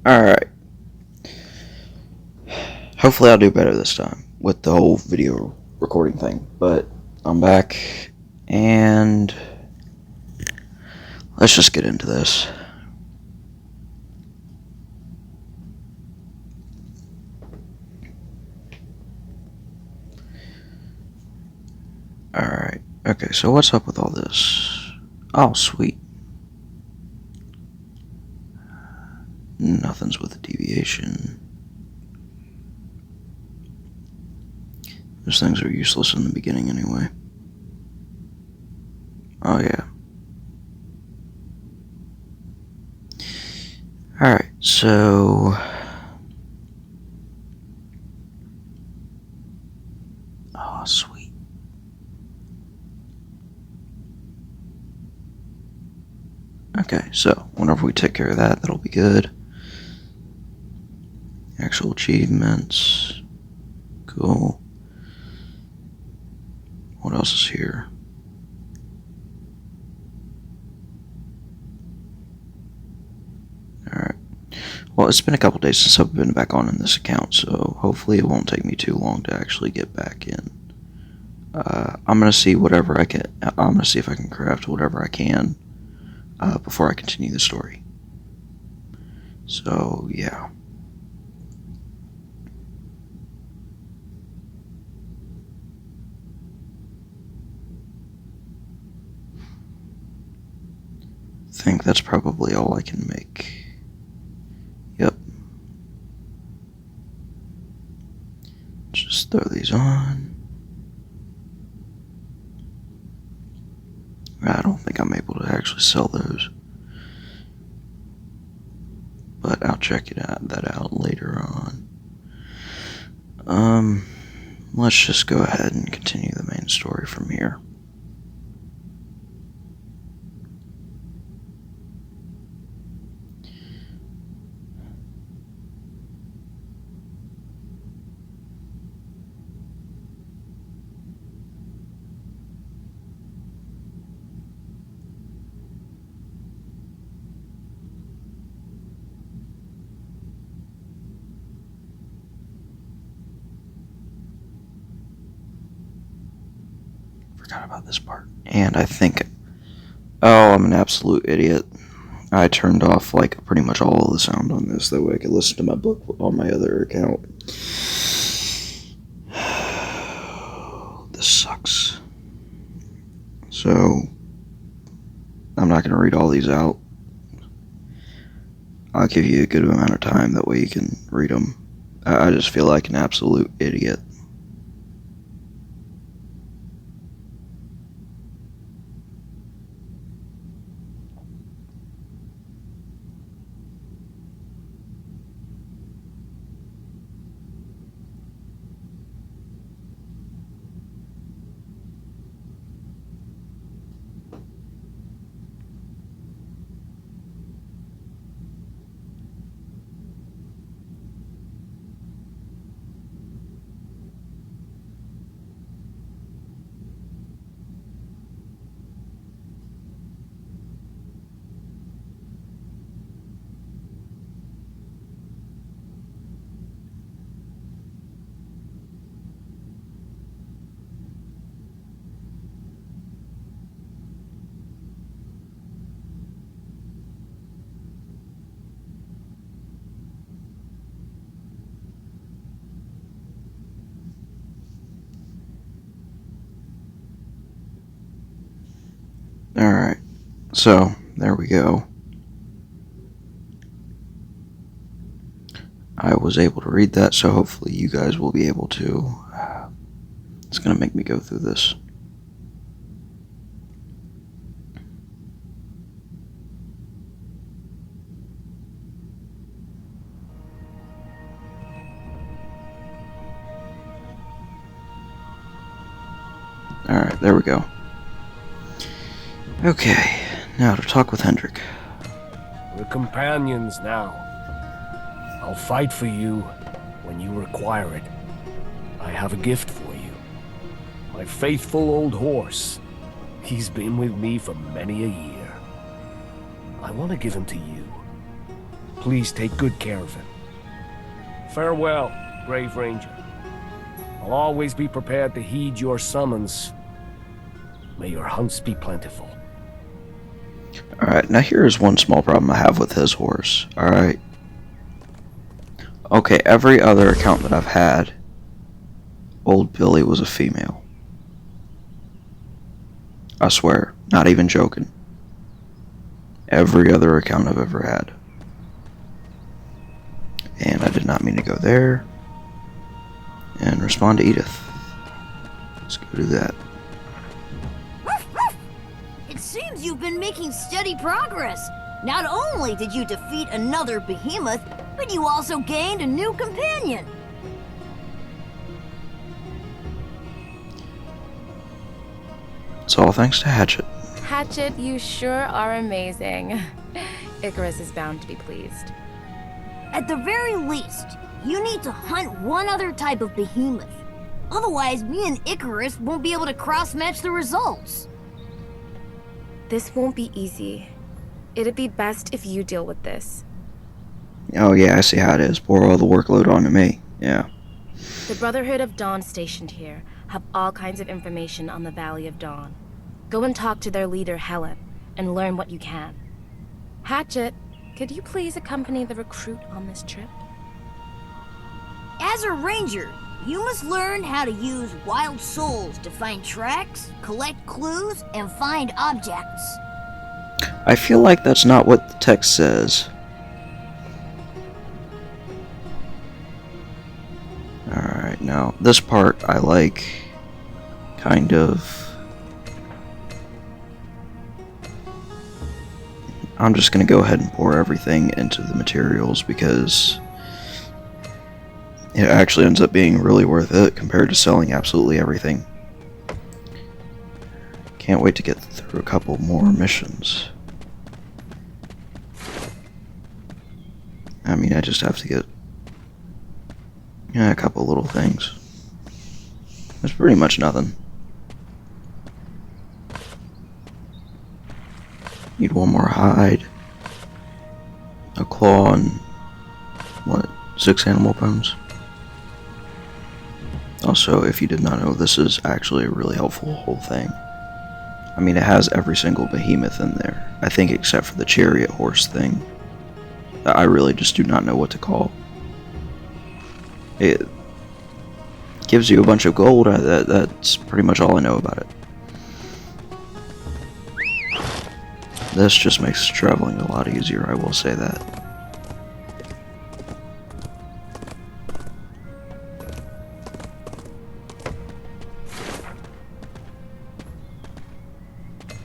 Alright. Hopefully I'll do better this time with the whole video recording thing. But I'm back, and let's just get into this. Alright. Okay, so what's up with all this? Oh, sweet. Nothing's with a deviation. Those things are useless in the beginning anyway. Oh yeah. Alright, so... Oh, sweet. Okay, so whenever we take care of that, that'll be good. Actual achievements. Cool. What else is here? Alright. Well, it's been a couple days since I've been back on in this account, so hopefully it won't take me too long to actually get back in. I'm gonna see whatever I can. I'm gonna see if I can craft whatever I can before I continue the story. So yeah. I think that's probably all I can make. Yep. Just throw these on. I don't think I'm able to actually sell those, but I'll check that out later on. Let's just go ahead and continue the main story from here. Forgot about this part. And I think... Oh, I'm an absolute idiot. I turned off, like, pretty much all of the sound on this. That way I could listen to my book on my other account. This sucks. So... I'm not going to read all these out. I'll give you a good amount of time. That way you can read them. I just feel like an absolute idiot. Alright, so there we go. I was able to read that, so hopefully you guys will be able to. It's going to make me go through this. Alright, there we go. Okay, now to talk with Hendrik. We're companions now. I'll fight for you when you require it. I have a gift for you. My faithful old horse. He's been with me for many a year. I want to give him to you. Please take good care of him. Farewell, brave ranger. I'll always be prepared to heed your summons. May your hunts be plentiful. Alright, now here's one small problem I have with his horse. Alright. Okay, every other account that I've had, Old Billy was a female. I swear, not even joking. Every other account I've ever had. And I did not mean to go there. And respond to Edith. Let's go do that. It seems you've been making steady progress. Not only did you defeat another behemoth, but you also gained a new companion. It's all thanks to Hatchet. Hatchet, you sure are amazing. Icarus is bound to be pleased. At the very least, you need to hunt one other type of behemoth. Otherwise, me and Icarus won't be able to cross-match the results. This won't be easy. It'd be best if you deal with this. Oh yeah, I see how it is. Pour all the workload onto me. Yeah. The Brotherhood of Dawn stationed here have all kinds of information on the Valley of Dawn. Go and talk to their leader, Helen, and learn what you can. Hatchet, could you please accompany the recruit on this trip? As a ranger, you must learn how to use wild souls to find tracks, collect clues, and find objects. I feel like that's not what the text says. Alright, now this part I like, kind of. I'm just gonna go ahead and pour everything into the materials because it actually ends up being really worth it compared to selling absolutely everything. Can't wait to get through a couple more missions. I mean, I just have to get a couple little things. It's pretty much nothing. Need one more hide, a claw, and what, 6 animal bones? Also, if you did not know, this is actually a really helpful whole thing. I mean, it has every single behemoth in there, I think, except for the chariot horse thing that I really just do not know what to call. It gives you a bunch of gold. That's pretty much all I know about it. This just makes traveling a lot easier, I will say that.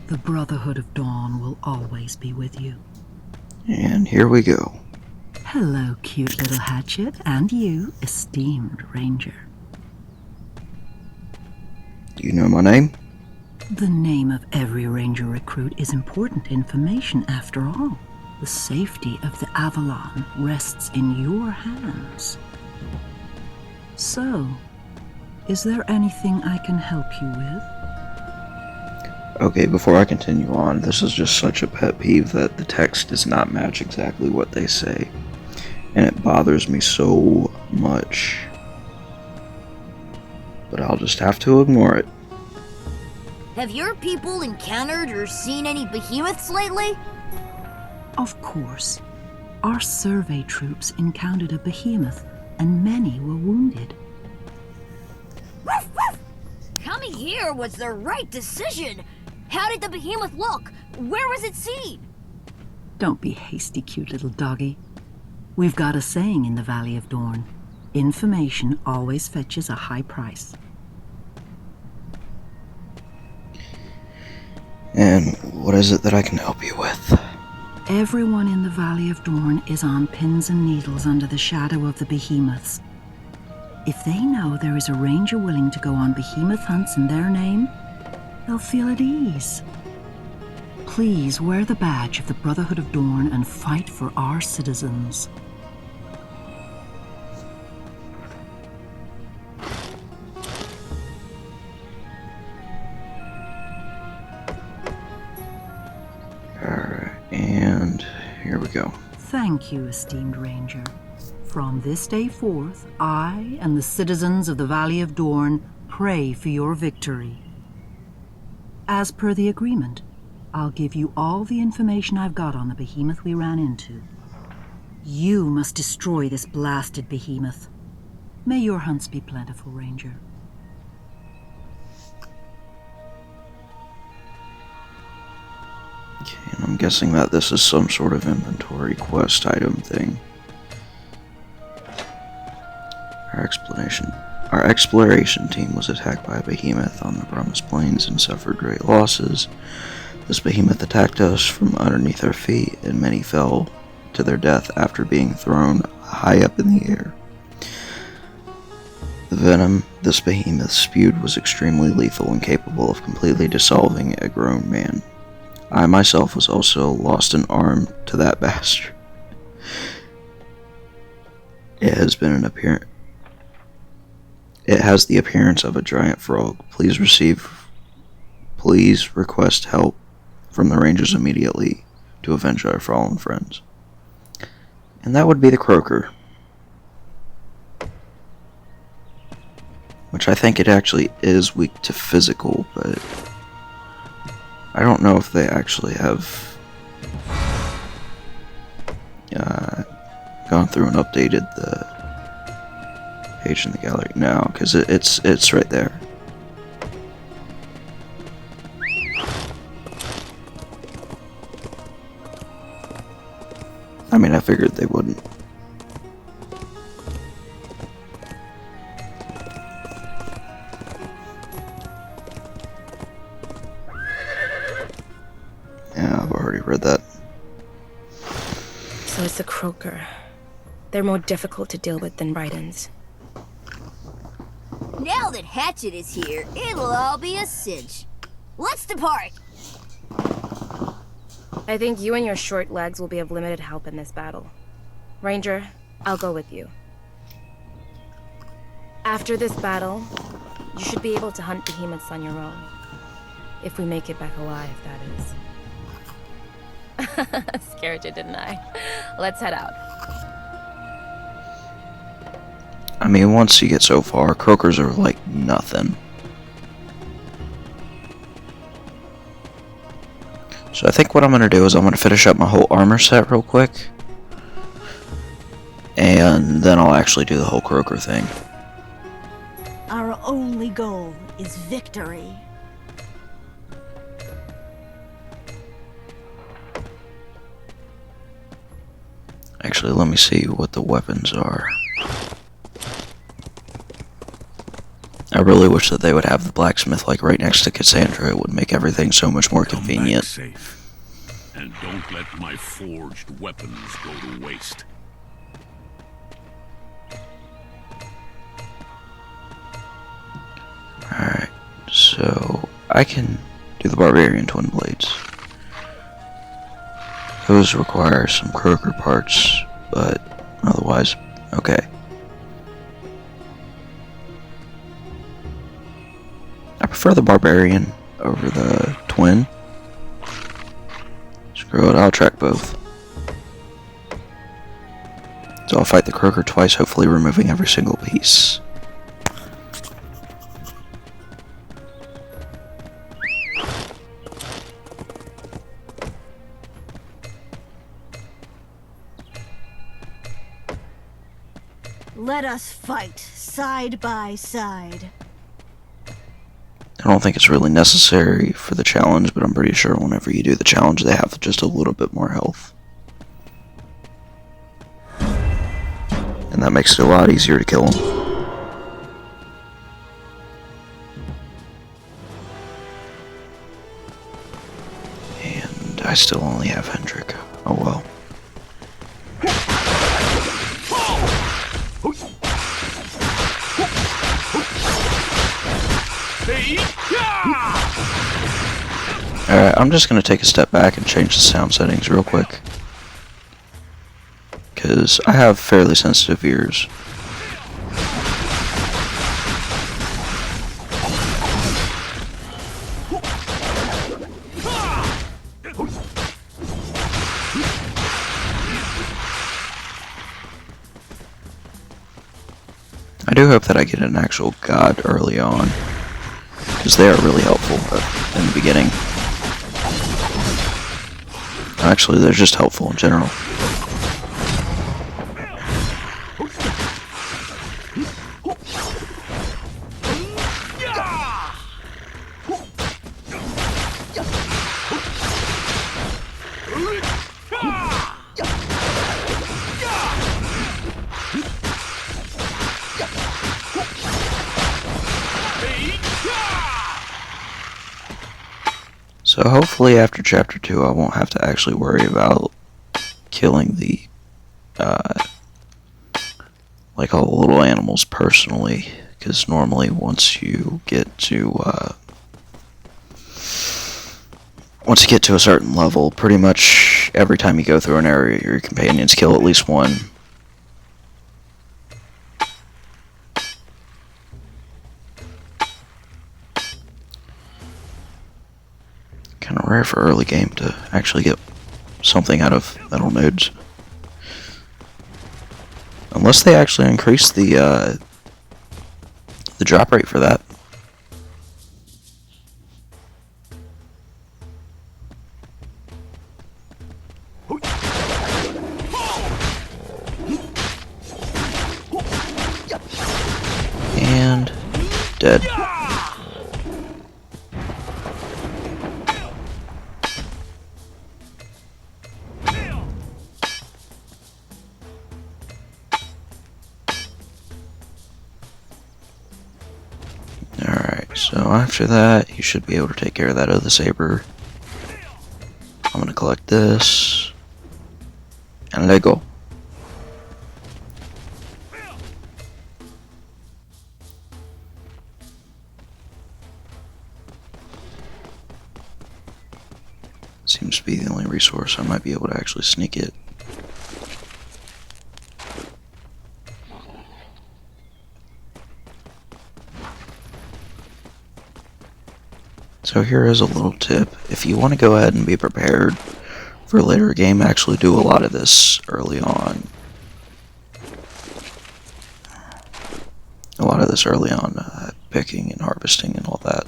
The Brotherhood of Dawn will always be with you. And here we go. Hello, cute little Hatchet, and you, esteemed ranger. Do you know my name? The name of every ranger recruit is important information after all. The safety of the Avalon rests in your hands. So, is there anything I can help you with? Okay, before I continue on, this is just such a pet peeve that the text does not match exactly what they say. And it bothers me so much. But I'll just have to ignore it. Have your people encountered or seen any behemoths lately? Of course. Our survey troops encountered a behemoth, and many were wounded. Coming here was the right decision. How did the behemoth look? Where was it seen? Don't be hasty, cute little doggy. We've got a saying in the Valley of Dawn. Information always fetches a high price. And what is it that I can help you with? Everyone in the Valley of Dawn is on pins and needles under the shadow of the behemoths. If they know there is a ranger willing to go on behemoth hunts in their name, they'll feel at ease. Please wear the badge of the Brotherhood of Dawn and fight for our citizens. Alright, and here we go. Thank Thank you, esteemed Ranger. From this day forth, I and the citizens of the Valley of Dorn pray for your victory. As per the agreement, I'll give you all the information I've got on the behemoth we ran into. You must destroy this blasted behemoth. May your hunts be plentiful, Ranger. Okay, and I'm guessing that this is some sort of inventory quest item thing. Our exploration team was attacked by a behemoth on the Promised Plains and suffered great losses. This behemoth attacked us from underneath our feet, and many fell to their death after being thrown high up in the air. The venom this behemoth spewed was extremely lethal and capable of completely dissolving a grown man. I myself was also lost an arm to that bastard. It has the appearance of a giant frog. Please request help from the Rangers immediately to avenge our fallen friends. And that would be the Croaker. Which I think it actually is weak to physical, but I don't know if they actually have gone through and updated the page in the gallery now, because it's right there. I mean, I figured they wouldn't. Yeah, I've already read that. So it's the Croaker. They're more difficult to deal with than Rydens. Now that Hatchet is here, it'll all be a cinch. Let's depart! I think you and your short legs will be of limited help in this battle. Ranger, I'll go with you. After this battle, you should be able to hunt behemoths on your own. If we make it back alive, that is. Scared you, didn't I? Let's head out. I mean, once you get so far, croakers are like nothing. So I think what I'm going to do is I'm going to finish up my whole armor set real quick. And then I'll actually do the whole croaker thing. Our only goal is victory. Actually, let me see what the weapons are. I really wish that they would have the blacksmith like right next to Cassandra. It would make everything so much more convenient. Come back safe, and don't let my forged weapons go to waste. Alright, so I can do the Barbarian Twin Blades. Those require some croaker parts, but otherwise, okay. I prefer the Barbarian over the Twin. Screw it, I'll track both. So I'll fight the croaker twice, hopefully removing every single piece. Let us fight side by side. I don't think it's really necessary for the challenge, but I'm pretty sure whenever you do the challenge, they have just a little bit more health. And that makes it a lot easier to kill them. And I still only have Hendrik. Oh well. Alright, I'm just going to take a step back and change the sound settings real quick. Because I have fairly sensitive ears. I do hope that I get an actual god early on, because they are really helpful in the beginning. Actually, they're just helpful in general. So hopefully after chapter 2 I won't have to actually worry about killing the like all the little animals personally, because normally once you get to a certain level, pretty much every time you go through an area your companions kill at least one. Kind of rare for early game to actually get something out of metal nodes. Unless they actually increase the drop rate for that. And dead. Alright, so after that, you should be able to take care of that other saber. I'm gonna collect this. And let go. Seems to be the only resource I might be able to actually sneak it. So here is a little tip. If you want to go ahead and be prepared for a later game, actually do a lot of this early on. Picking and harvesting and all that.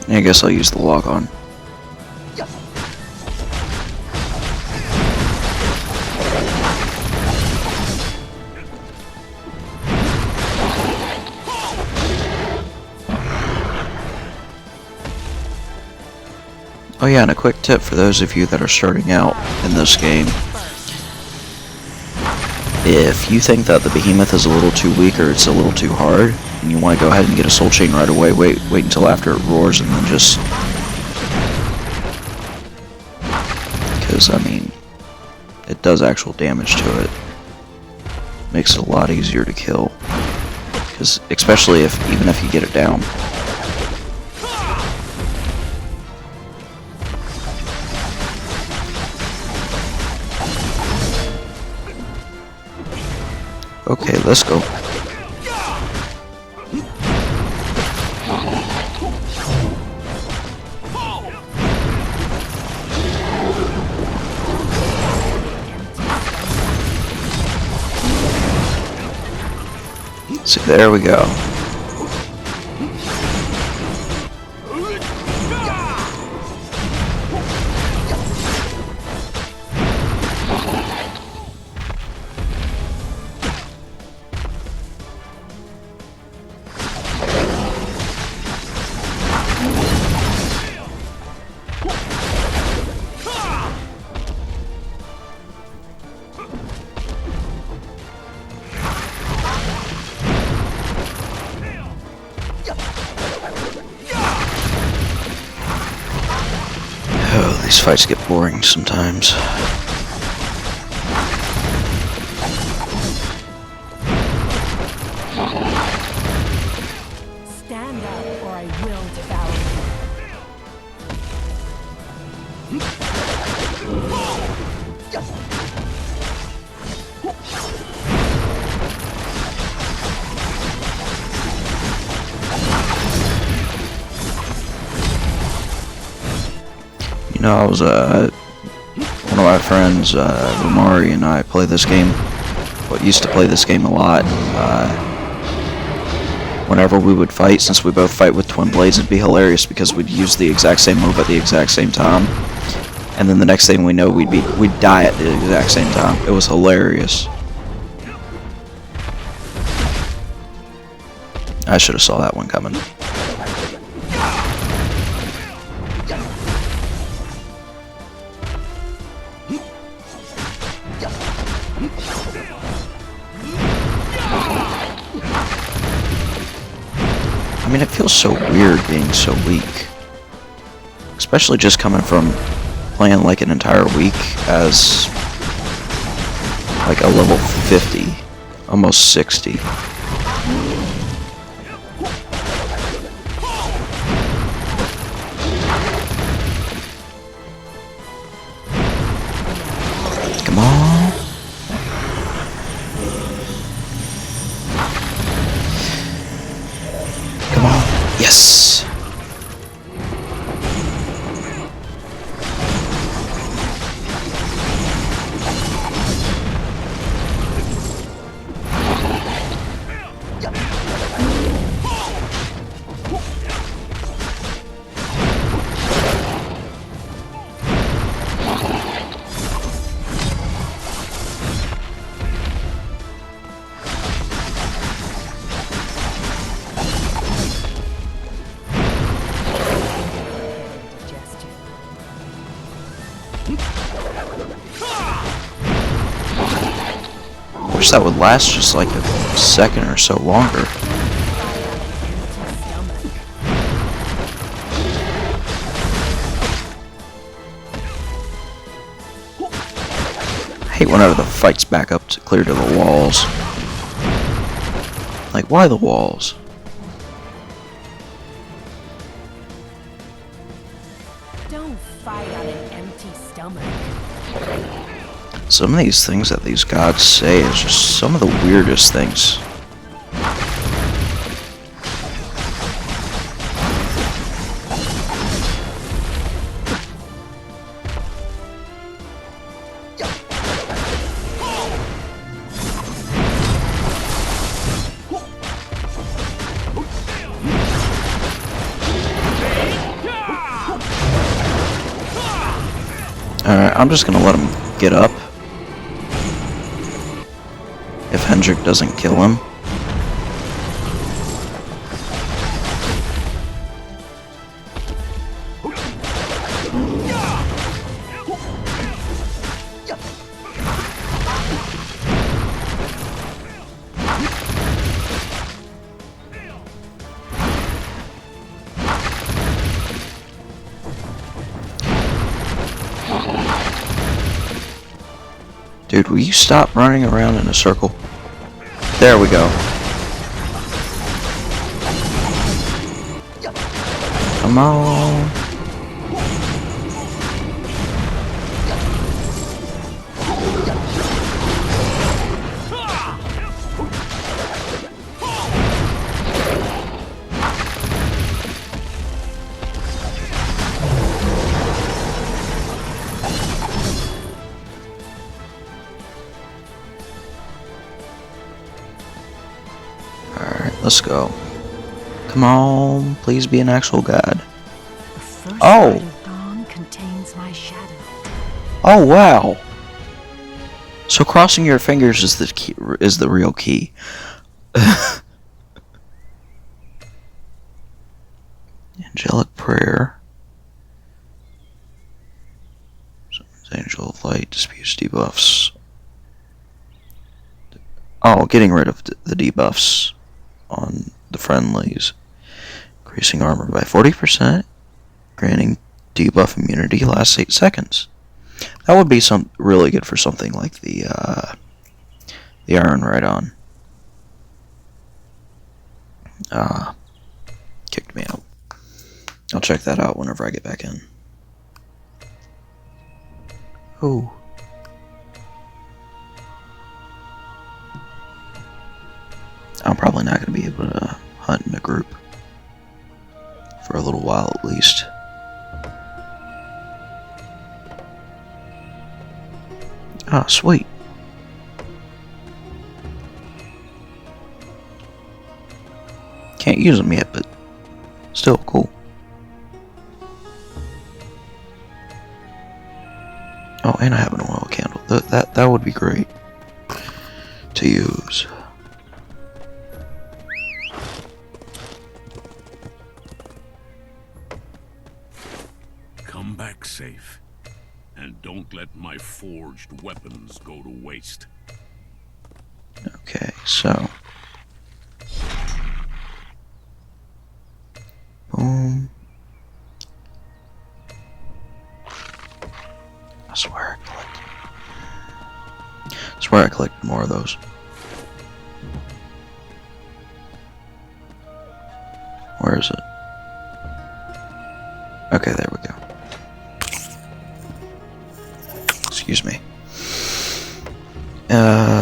I guess I'll use the log on. Oh yeah, and a quick tip for those of you that are starting out in this game. If you think that the behemoth is a little too weak or it's a little too hard, and you want to go ahead and get a soul chain right away, wait until after it roars and then just... Because, I mean, it does actual damage to it. Makes it a lot easier to kill. Because, especially even if you get it down. Okay, let's go. So there we go. fights get boring sometimes. Stand up, or I will devour You know, I was, one of my friends, Romari, and I play this game, used to play this game a lot. Whenever we would fight, since we both fight with twin blades, it'd be hilarious because we'd use the exact same move at the exact same time. And then the next thing we know, we'd die at the exact same time. It was hilarious. I should have saw that one coming. I mean, it feels so weird being so weak. Especially just coming from playing like an entire week as like a level 50, almost 60. Come on. Come on. Yes. Wish that would last just like a second or so longer. I hate whenever the fight's back up to clear to the walls. Like, why the walls? Don't fight on an empty stomach. Some of these things that these gods say is just some of the weirdest things. Alright, I'm just gonna let him get up. If Hendrik doesn't kill him. Dude, will you stop running around in a circle? There we go. Come on. Let's go. Come on, please be an actual god. The first Oh. light of dawn contains my shadow. Oh wow. So crossing your fingers is the key, is the real key. Angelic prayer. Angel of light disputes debuffs. Oh, getting rid of the debuffs on the friendlies. Increasing armor by 40%. Granting debuff immunity lasts 8 seconds. That would be some really good for something like the Iron Rhydon. Kicked me out. I'll check that out whenever I get back in. Oh. I'm probably not going to be able to hunt in a group. For a little while at least. Ah, sweet. Can't use them yet, but still cool. Oh, and I have an oil candle. That would be great to use. Come back safe. And don't let my forged weapons go to waste. Okay, so. Boom. I swear I collected more of those. Where is it? Okay, there we go. Excuse me.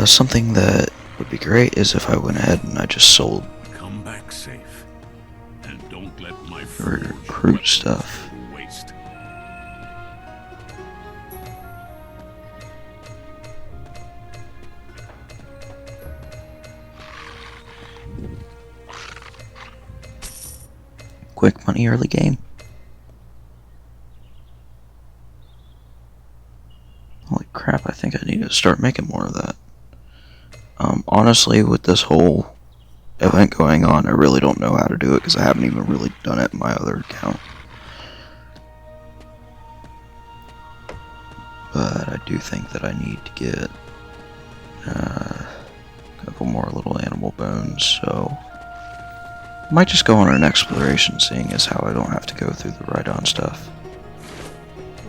Something that would be great is if I went ahead and I just sold Come back safe. And don't let my recruit stuff. go to waste. Quick money early game. Holy crap, I think I need to start making more of that. Honestly, with this whole event going on, I really don't know how to do it because I haven't even really done it in my other account. But I do think that I need to get a couple more little animal bones, so I might just go on an exploration, seeing as how I don't have to go through the Rhydon stuff.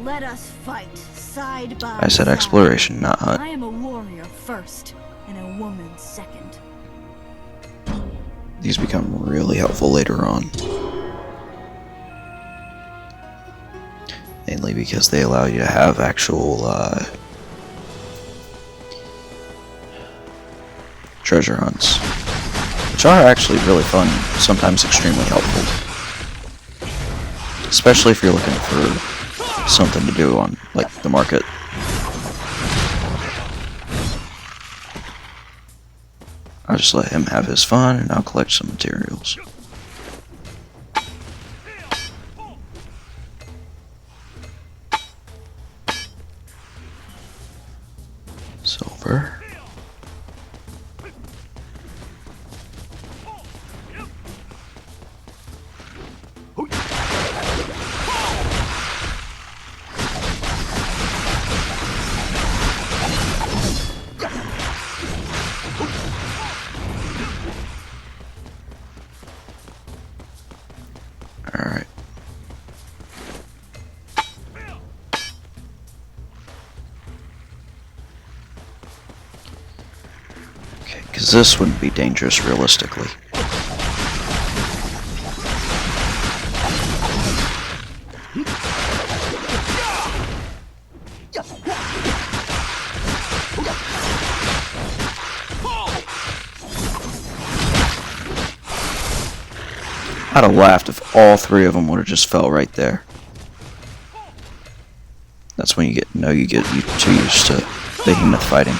Let us fight side by I said side. exploration, not hunt. I am a warrior first, and a woman second. These become really helpful later on. Mainly because they allow you to have actual treasure hunts, which are actually really fun, sometimes extremely helpful. Especially if you're looking for something to do on, like, the market. I'll just let him have his fun, and I'll collect some materials. Silver. Alright. Okay, because this wouldn't be dangerous realistically. I'd have laughed if all three of them would have just fell right there. That's when you get too used to behemoth fighting.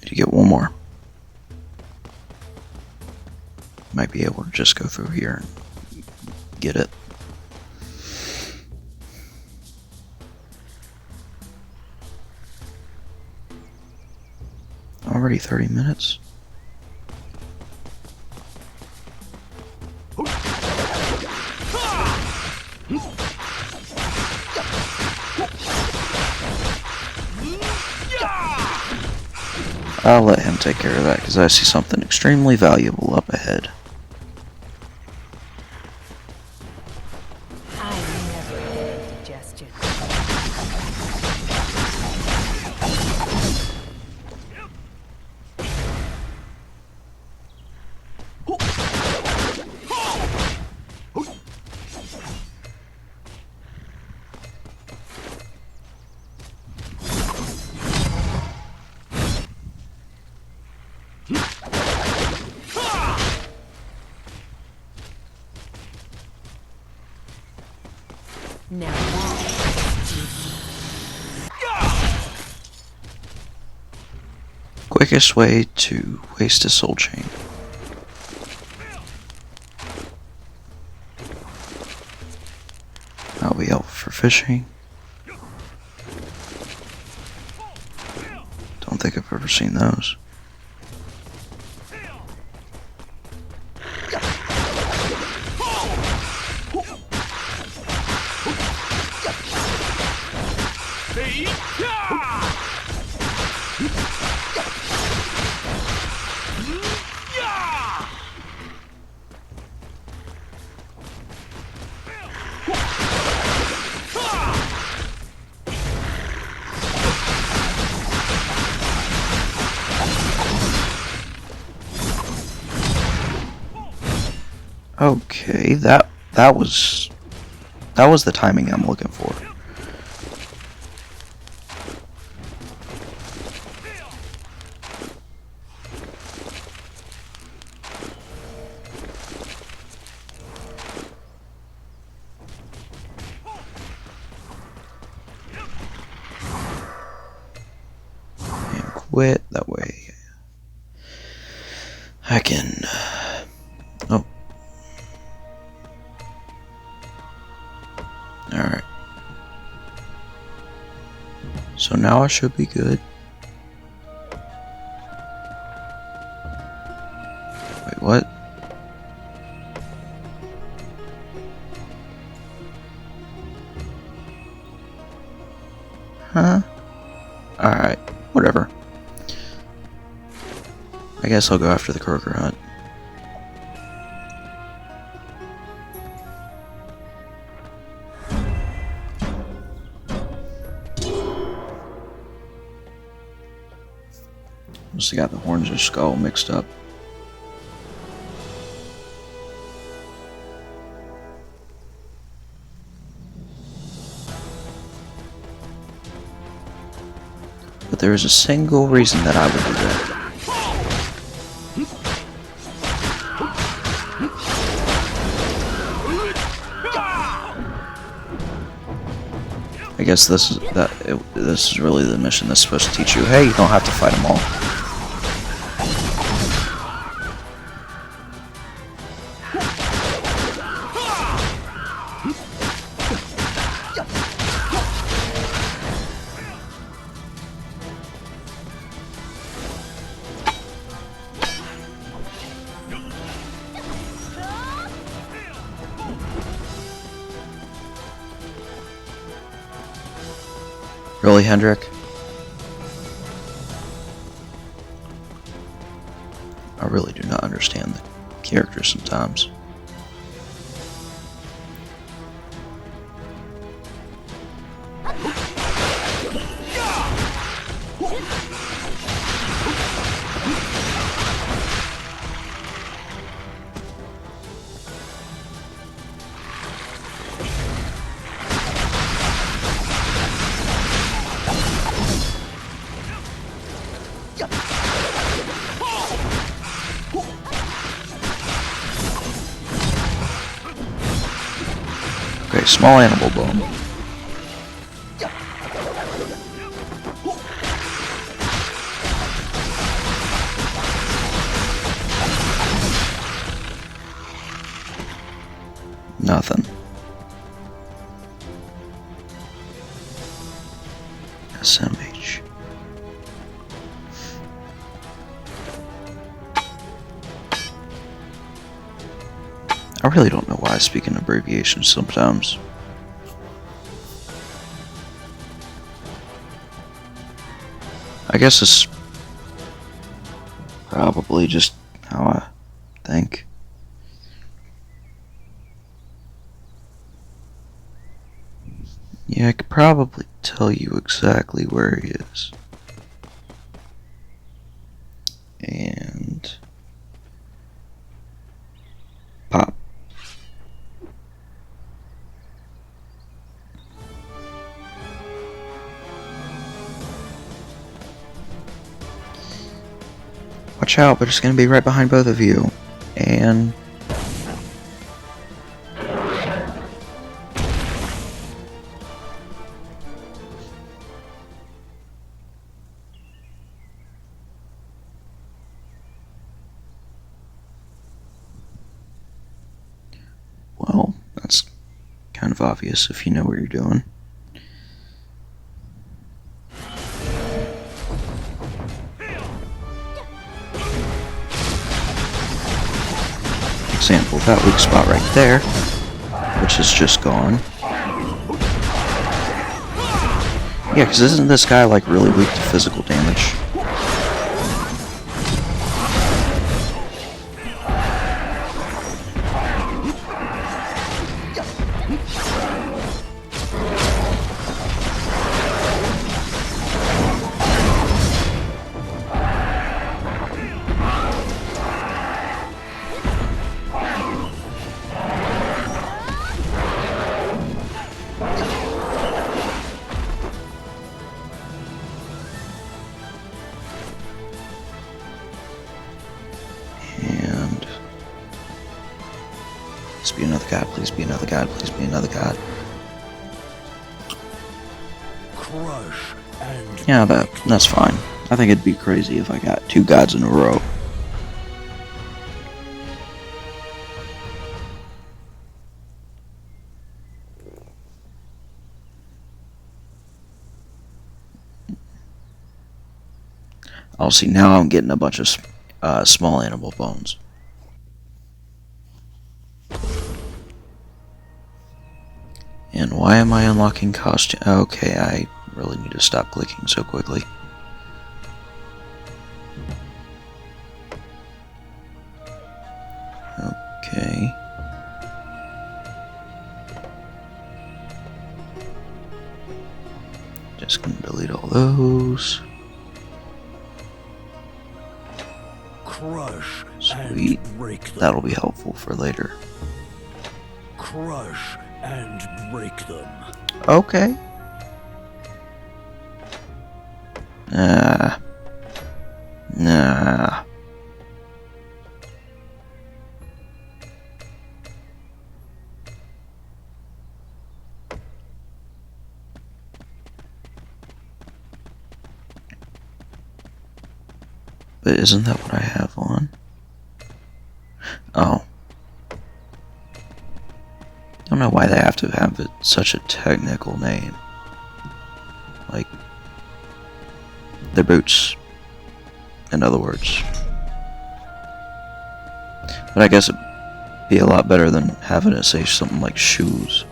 You get one more. Might be able to just go through here and get it. already 30 minutes? I'll let him take care of that because I see something extremely valuable up ahead. I never get indigestion. Now that's juicy. Quickest way to waste a soul chain. That'll be helpful for fishing. Don't think I've ever seen those. Okay, that was the timing I'm looking for. And quit that way. I can. Oh. Alright. So now I should be good. Wait, what? Huh? Alright, whatever. I guess I'll go after the croaker hunt. Must have got the horns or skull mixed up. But there is a single reason that I would do that. I guess this is really the mission that's supposed to teach you, hey, you don't have to fight them all. Really, Hendrik? I really do not understand the characters sometimes. Okay, small animal bone. Nothing. SMH. I really don't know why I speak in abbreviations sometimes. I guess it's probably just how I think. Yeah, I could probably tell you exactly where he is. And pop. Watch out, but it's gonna be right behind both of you. And well, that's kind of obvious if you know what you're doing. Example, that weak spot right there, which is just gone. Yeah, because isn't this guy like really weak to physical damage? And please be another god, please be another god, please be another god. Crush and Yeah, that's fine. I think it'd be crazy if I got 2 gods in a row. Oh, see, now I'm getting a bunch of small animal bones. And why am I unlocking costume? Okay, I really need to stop clicking so quickly. Okay. Just gonna delete all those. crush Sweet. and break them. That'll be helpful for later. Crush and break them. Okay. Nah. Nah. But isn't that what I have on? Oh. Don't know why they have to have it such a technical name. Like, their boots, in other words. But I guess it'd be a lot better than having it say something like shoes.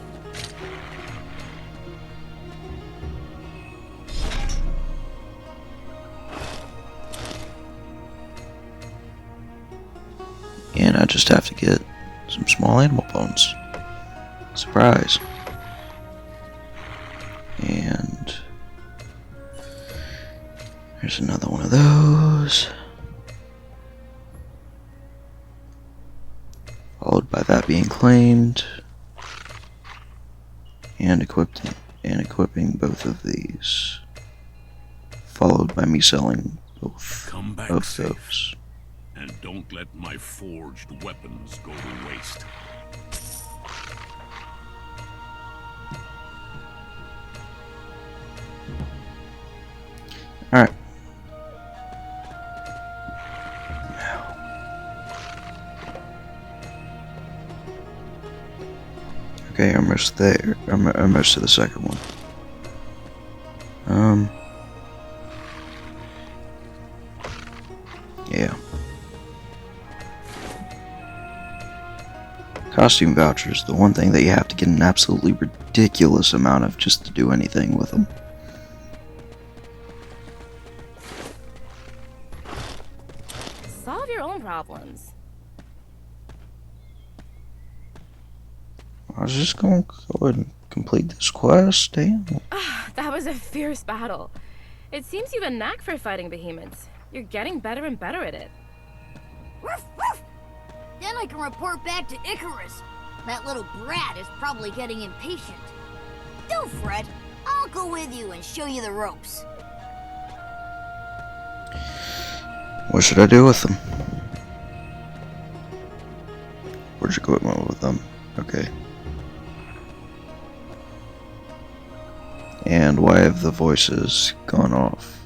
And I just have to get some small animal bones. Surprise. And there's another one of those. Followed by that being claimed. And equipping both of these. Followed by me selling both Come back of safe. those. And don't let my forged weapons go to waste. Alright. Okay, almost there. Almost to the second one. Yeah. Costume vouchers, the one thing that you have to get an absolutely ridiculous amount of just to do anything with them. Solve your own problems. I was just gonna go ahead and complete this quest, damn. That was a fierce battle. It seems you've a knack for fighting behemoths. You're getting better and better at it. Woof, woof. Then I can report back to Icarus. That little brat is probably getting impatient. Don't fret. I'll go with you and show you the ropes. What should I do with them? Where'd you go with them? Okay. And why have the voices gone off?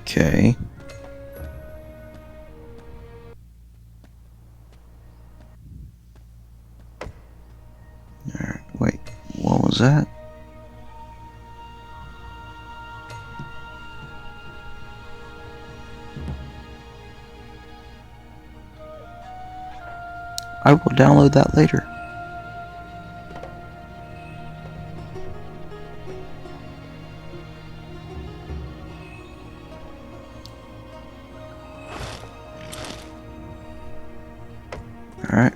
Okay. Alright, wait, what was that? I will download that later. Alright.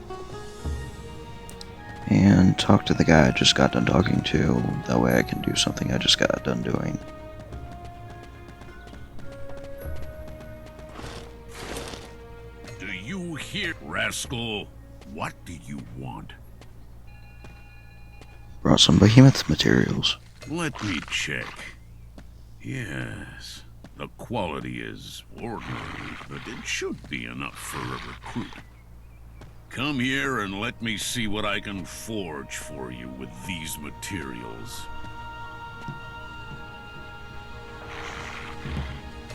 And talk to the guy I just got done talking to. That way I can do something I just got done doing. Do you hear, rascal? What do you want? Brought some behemoth materials. Let me check. Yes, the quality is ordinary, but it should be enough for a recruit. Come here and let me see what I can forge for you with these materials.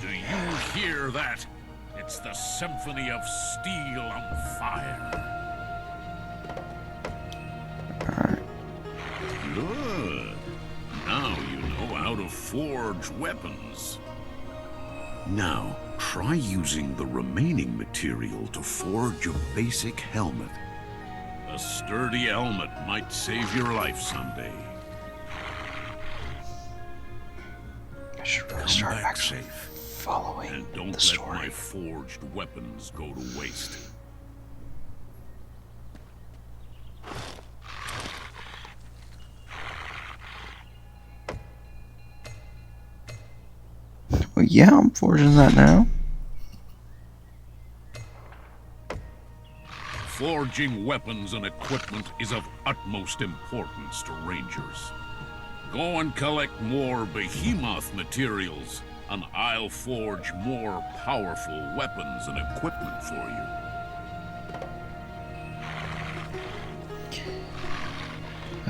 Do you hear that? It's the symphony of steel on fire. Alright. Good. Now you know how to forge weapons. Now, try using the remaining material to forge a basic helmet. A sturdy helmet might save your life someday. I should really Come start back actually safe. following And don't the let story. my forged weapons go to waste. Well, yeah, I'm forging that now. Forging weapons and equipment is of utmost importance to rangers. Go and collect more behemoth materials, and I'll forge more powerful weapons and equipment for you.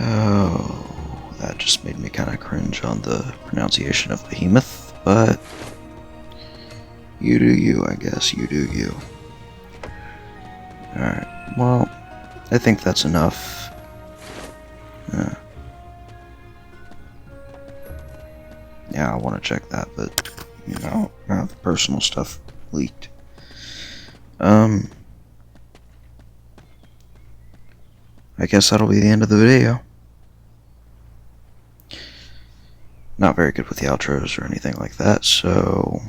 Oh, that just made me kind of cringe on the pronunciation of behemoth, but you do you, I guess. You do you. Alright, well, I think that's enough. Yeah, I want to check that, but, you know, the personal stuff leaked. I guess that'll be the end of the video. Not very good with the outros or anything like that, so